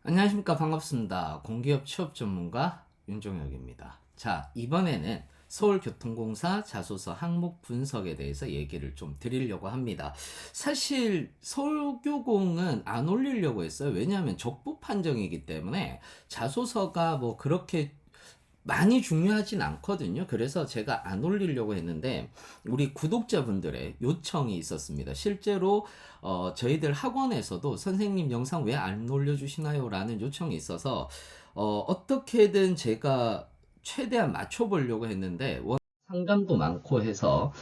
안녕하십니까. 반갑습니다. 공기업 취업 전문가 윤종혁입니다. 자, 이번에는 서울교통공사 자소서 항목 분석에 대해서 얘기를 좀 드리려고 합니다. 사실 서울교공은 안 올리려고 했어요. 왜냐하면 적부 판정이기 때문에 자소서가 뭐 그렇게 많이 중요하진 않거든요. 그래서 제가 안 올리려고 했는데 우리 구독자분들의 요청이 있었습니다. 실제로 저희들 학원에서도 선생님 영상 왜 안 올려주시나요? 라는 요청이 있어서 어떻게든 제가 최대한 맞춰보려고 했는데 상담도 많고 해서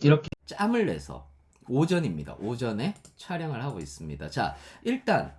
이렇게 짬을 내서 오전입니다. 오전에 촬영을 하고 있습니다. 자, 일단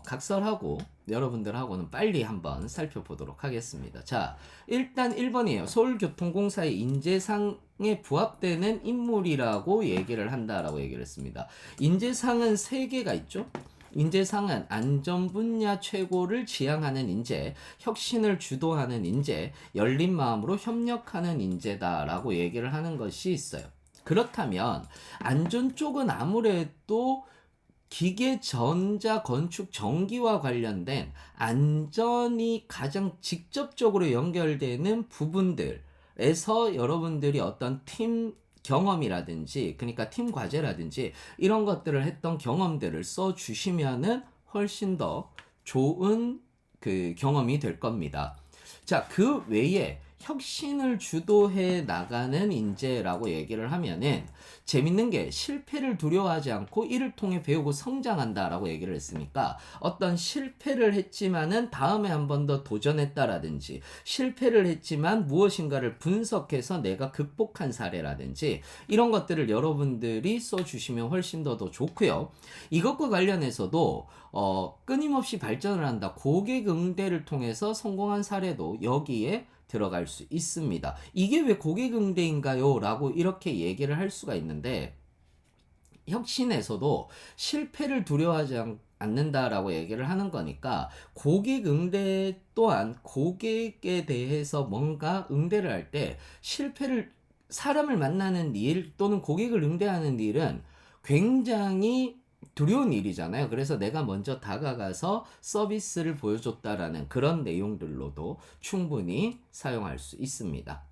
각설하고 여러분들하고는 빨리 한번 살펴보도록 하겠습니다. 자, 일단 1번이에요. 서울교통공사의 인재상에 부합되는 인물이라고 얘기를 한다라고 얘기를 했습니다. 인재상은 3개가 있죠. 인재상은 안전 분야 최고를 지향하는 인재, 혁신을 주도하는 인재, 열린 마음으로 협력하는 인재다라고 얘기를 하는 것이 있어요. 그렇다면 안전 쪽은 아무래도 기계, 전자, 건축, 전기와 관련된 안전이 가장 직접적으로 연결되는 부분들에서 여러분들이 어떤 팀 경험이라든지, 그러니까 팀 과제라든지 이런 것들을 했던 경험들을 써 주시면은 훨씬 더 좋은 그 경험이 될 겁니다. 자, 그 외에 혁신을 주도해 나가는 인재라고 얘기를 하면은 재밌는 게 실패를 두려워하지 않고 이를 통해 배우고 성장한다라고 얘기를 했으니까 어떤 실패를 했지만은 다음에 한 번 더 도전했다라든지 실패를 했지만 무엇인가를 분석해서 내가 극복한 사례라든지 이런 것들을 여러분들이 써주시면 훨씬 더 좋고요. 이것과 관련해서도 끊임없이 발전을 한다. 고객 응대를 통해서 성공한 사례도 여기에 들어갈 수 있습니다. 이게 왜 고객 응대인가요? 라고 이렇게 얘기를 할 수가 있는데 혁신에서도 실패를 두려워하지 않는다라고 얘기를 하는 거니까 고객 응대 또한 고객에 대해서 뭔가 응대를 할 때 실패를 사람을 만나는 일 또는 고객을 응대하는 일은 굉장히 두려운 일이잖아요. 그래서 내가 먼저 다가가서 서비스를 보여줬다라는 그런 내용들로도 충분히 사용할 수 있습니다.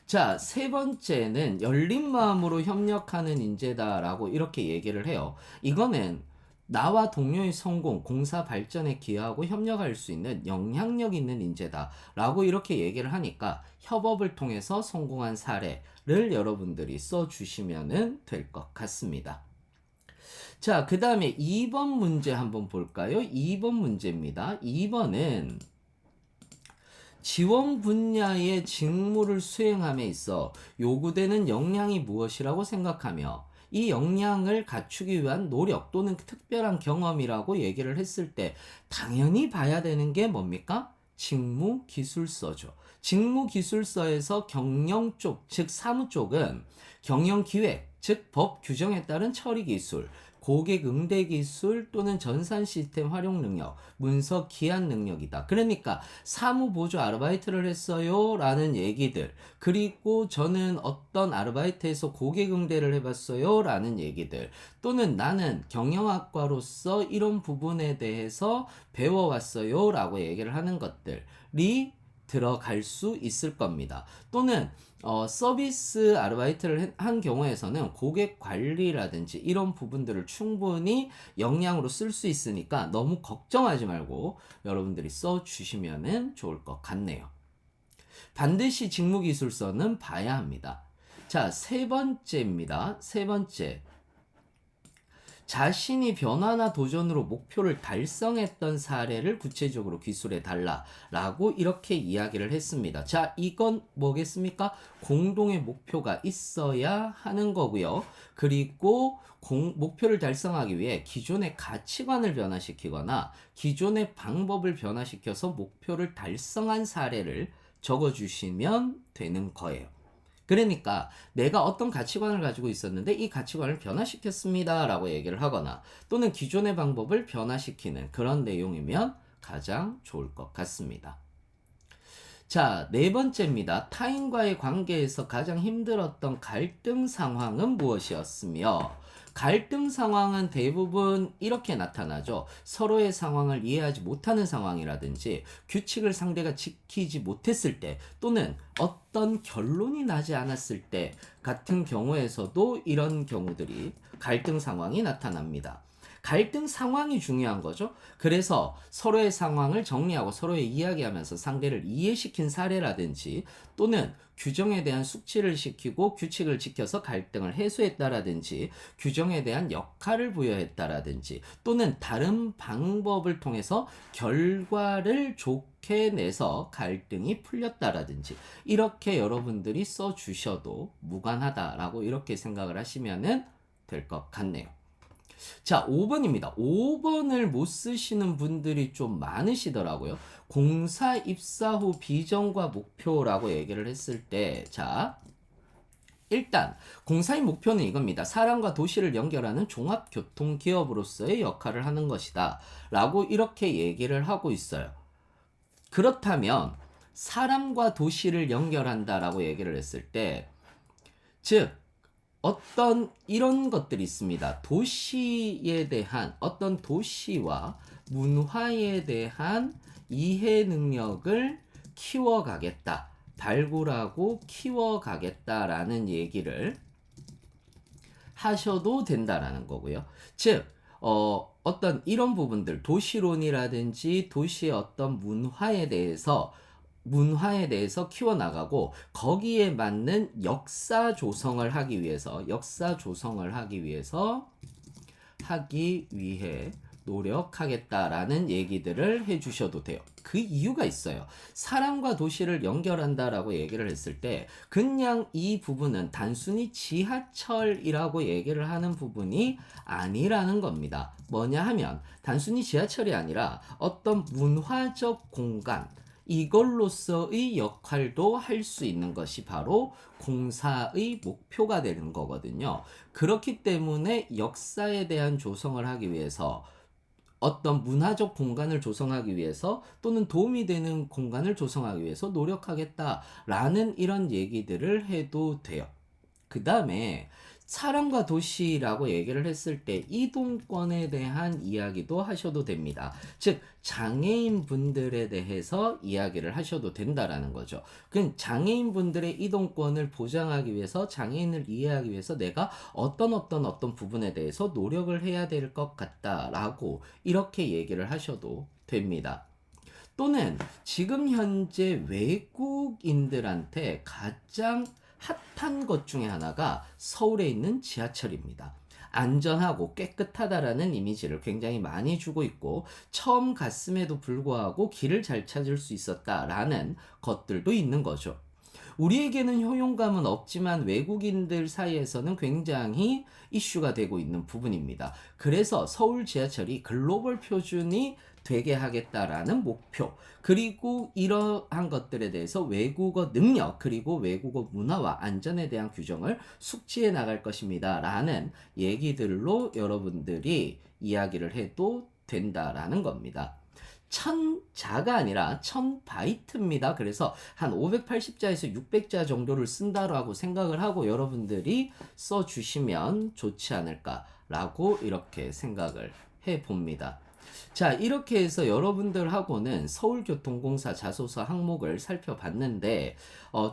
자, 세 번째는 열린 마음으로 협력하는 인재다라고 이렇게 얘기를 해요. 이거는 나와 동료의 성공, 공사 발전에 기여하고 협력할 수 있는 영향력 있는 인재다라고 이렇게 얘기를 하니까 협업을 통해서 성공한 사례를 여러분들이 써주시면 될 것 같습니다. 자, 그 다음에 2번 문제 한번 볼까요? 2번 문제입니다. 2번은 지원 분야의 직무를 수행함에 있어 요구되는 역량이 무엇이라고 생각하며 이 역량을 갖추기 위한 노력 또는 특별한 경험이라고 얘기를 했을 때 당연히 봐야 되는 게 뭡니까? 직무기술서죠. 직무기술서에서 경영 쪽, 즉 사무 쪽은 경영기획, 즉 법 규정에 따른 처리기술, 고객 응대 기술 또는 전산 시스템 활용 능력, 문서 기한 능력이다. 그러니까 사무 보조 아르바이트를 했어요 라는 얘기들, 그리고 저는 어떤 아르바이트에서 고객 응대를 해봤어요 라는 얘기들, 또는 나는 경영학과로서 이런 부분에 대해서 배워왔어요 라고 얘기를 하는 것들이 들어갈 수 있을 겁니다. 또는 서비스 아르바이트를 한 경우에서는 고객 관리라든지 이런 부분들을 충분히 역량으로 쓸 수 있으니까 너무 걱정하지 말고 여러분들이 써주시면 좋을 것 같네요. 반드시 직무기술서는 봐야 합니다. 자, 세 번째입니다. 세 번째. 자신이 변화나 도전으로 목표를 달성했던 사례를 구체적으로 기술해 달라라고 이렇게 이야기를 했습니다. 자, 이건 뭐겠습니까? 공동의 목표가 있어야 하는 거고요. 그리고 목표를 달성하기 위해 기존의 가치관을 변화시키거나 기존의 방법을 변화시켜서 목표를 달성한 사례를 적어주시면 되는 거예요. 그러니까 내가 어떤 가치관을 가지고 있었는데 이 가치관을 변화시켰습니다 라고 얘기를 하거나 또는 기존의 방법을 변화시키는 그런 내용이면 가장 좋을 것 같습니다. 자, 네 번째입니다. 타인과의 관계에서 가장 힘들었던 갈등 상황은 무엇이었으며 갈등 상황은 대부분 이렇게 나타나죠. 서로의 상황을 이해하지 못하는 상황이라든지 규칙을 상대가 지키지 못했을 때 또는 어떤 결론이 나지 않았을 때 같은 경우에서도 이런 경우들이 갈등 상황이 나타납니다. 갈등 상황이 중요한 거죠. 그래서 서로의 상황을 정리하고 서로의 이야기하면서 상대를 이해시킨 사례라든지 또는 규정에 대한 숙지를 시키고 규칙을 지켜서 갈등을 해소했다라든지 규정에 대한 역할을 부여했다라든지 또는 다른 방법을 통해서 결과를 좋게 내서 갈등이 풀렸다라든지 이렇게 여러분들이 써주셔도 무관하다라고 이렇게 생각을 하시면 될 것 같네요. 자, 5번입니다. 5번을 못 쓰시는 분들이 좀 많으시더라고요. 공사 입사 후 비전과 목표라고 얘기를 했을 때, 자, 일단 공사의 목표는 이겁니다. 사람과 도시를 연결하는 종합교통기업으로서의 역할을 하는 것이다. 라고 이렇게 얘기를 하고 있어요. 그렇다면 사람과 도시를 연결한다라고 얘기를 했을 때, 즉 어떤 이런 것들이 있습니다. 도시에 대한 어떤 도시와 문화에 대한 이해 능력을 키워가겠다. 발굴하고 키워가겠다라는 얘기를 하셔도 된다라는 거고요. 즉, 어떤 이런 부분들, 도시론이라든지 도시의 어떤 문화에 대해서 키워나가고 거기에 맞는 역사 조성을 하기 위해 노력하겠다라는 얘기들을 해주셔도 돼요. 그 이유가 있어요. 사람과 도시를 연결한다라고 얘기를 했을 때 그냥 이 부분은 단순히 지하철이라고 얘기를 하는 부분이 아니라는 겁니다. 뭐냐 하면 단순히 지하철이 아니라 어떤 문화적 공간 이걸로서의 역할도 할 수 있는 것이 바로 공사의 목표가 되는 거거든요. 그렇기 때문에 역사에 대한 조성을 하기 위해서 어떤 문화적 공간을 조성하기 위해서 또는 도움이 되는 공간을 조성하기 위해서 노력하겠다라는 이런 얘기들을 해도 돼요. 그 다음에 사람과 도시라고 얘기를 했을 때 이동권에 대한 이야기도 하셔도 됩니다. 즉 장애인 분들에 대해서 이야기를 하셔도 된다라는 거죠. 그 장애인 분들의 이동권을 보장하기 위해서 장애인을 이해하기 위해서 내가 어떤 부분에 대해서 노력을 해야 될 것 같다라고 이렇게 얘기를 하셔도 됩니다. 또는 지금 현재 외국인들한테 가장 핫한 것 중에 하나가 서울에 있는 지하철입니다. 안전하고 깨끗하다라는 이미지를 굉장히 많이 주고 있고 처음 갔음에도 불구하고 길을 잘 찾을 수 있었다라는 것들도 있는 거죠. 우리에게는 효용감은 없지만 외국인들 사이에서는 굉장히 이슈가 되고 있는 부분입니다. 그래서 서울 지하철이 글로벌 표준이 되게 하겠다라는 목표, 그리고 이러한 것들에 대해서 외국어 능력, 그리고 외국어 문화와 안전에 대한 규정을 숙지해 나갈 것입니다. 라는 얘기들로 여러분들이 이야기를 해도 된다라는 겁니다. 1000자가 아니라 1000바이트입니다. 그래서 한 580자에서 600자 정도를 쓴다라고 생각을 하고 여러분들이 써주시면 좋지 않을까라고 이렇게 생각을 해봅니다. 자, 이렇게 해서 여러분들하고는 서울교통공사 자소서 항목을 살펴봤는데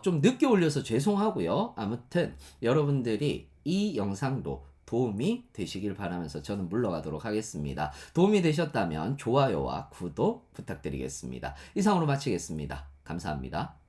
좀 늦게 올려서 죄송하고요. 아무튼 여러분들이 이 영상도 도움이 되시길 바라면서 저는 물러가도록 하겠습니다. 도움이 되셨다면 좋아요와 구독 부탁드리겠습니다. 이상으로 마치겠습니다. 감사합니다.